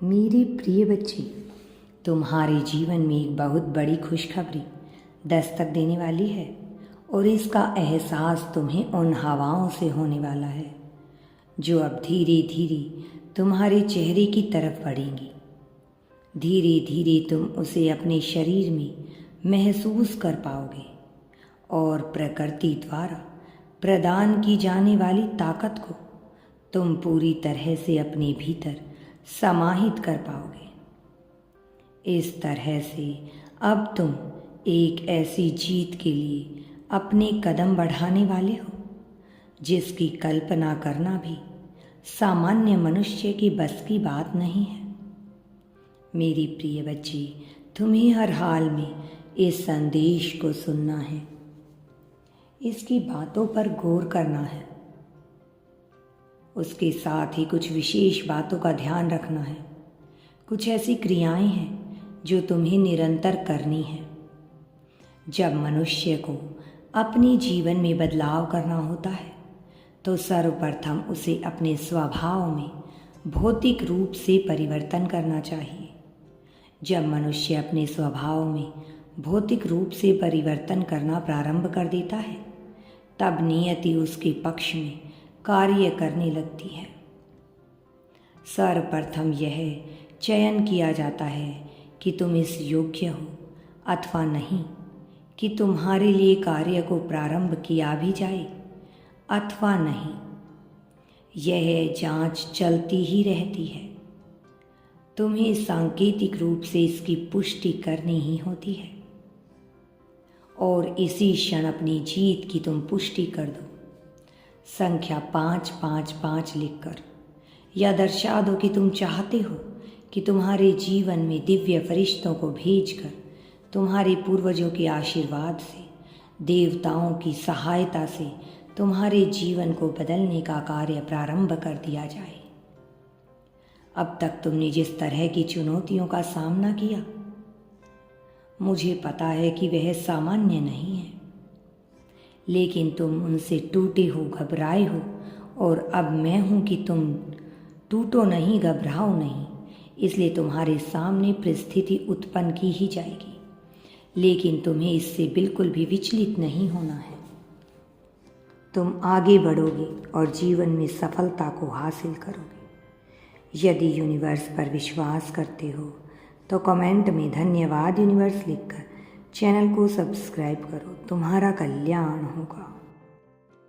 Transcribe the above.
मेरे प्रिय बच्चे, तुम्हारे जीवन में एक बहुत बड़ी खुशखबरी दस्तक देने वाली है और इसका एहसास तुम्हें उन हवाओं से होने वाला है जो अब धीरे धीरे तुम्हारे चेहरे की तरफ बढ़ेंगी। धीरे धीरे तुम उसे अपने शरीर में महसूस कर पाओगे और प्रकृति द्वारा प्रदान की जाने वाली ताकत को तुम पूरी तरह से अपने भीतर समाहित कर पाओगे। इस तरह से अब तुम एक ऐसी जीत के लिए अपने कदम बढ़ाने वाले हो जिसकी कल्पना करना भी सामान्य मनुष्य की बस की बात नहीं है। मेरी प्रिय बच्ची, तुम्हें हर हाल में इस संदेश को सुनना है, इसकी बातों पर गौर करना है, उसके साथ ही कुछ विशेष बातों का ध्यान रखना है। कुछ ऐसी क्रियाएं हैं जो तुम्हें निरंतर करनी है। जब मनुष्य को अपने जीवन में बदलाव करना होता है तो सर्वप्रथम उसे अपने स्वभाव में भौतिक रूप से परिवर्तन करना चाहिए। जब मनुष्य अपने स्वभाव में भौतिक रूप से परिवर्तन करना प्रारंभ कर देता है तब नियति उसके पक्ष में कार्य करने लगती है। सर्वप्रथम यह चयन किया जाता है कि तुम इस योग्य हो अथवा नहीं, कि तुम्हारे लिए कार्य को प्रारंभ किया भी जाए अथवा नहीं। यह जांच चलती ही रहती है। तुम्हें सांकेतिक रूप से इसकी पुष्टि करनी ही होती है और इसी क्षण अपनी जीत की तुम पुष्टि कर दो। संख्या 555 लिखकर या दर्शा दो कि तुम चाहते हो कि तुम्हारे जीवन में दिव्य फरिश्तों को भेजकर तुम्हारे पूर्वजों के आशीर्वाद से, देवताओं की सहायता से तुम्हारे जीवन को बदलने का कार्य प्रारंभ कर दिया जाए। अब तक तुमने जिस तरह की चुनौतियों का सामना किया, मुझे पता है कि वह सामान्य नहीं है, लेकिन तुम उनसे टूटे हो, घबराए हो और अब मैं हूं कि तुम टूटो नहीं, घबराओ नहीं। इसलिए तुम्हारे सामने परिस्थिति उत्पन्न की ही जाएगी, लेकिन तुम्हें इससे बिल्कुल भी विचलित नहीं होना है। तुम आगे बढ़ोगे और जीवन में सफलता को हासिल करोगे। यदि यूनिवर्स पर विश्वास करते हो तो कमेंट में धन्यवाद यूनिवर्स लिखकर चैनल को सब्सक्राइब करो। तुम्हारा कल्याण होगा।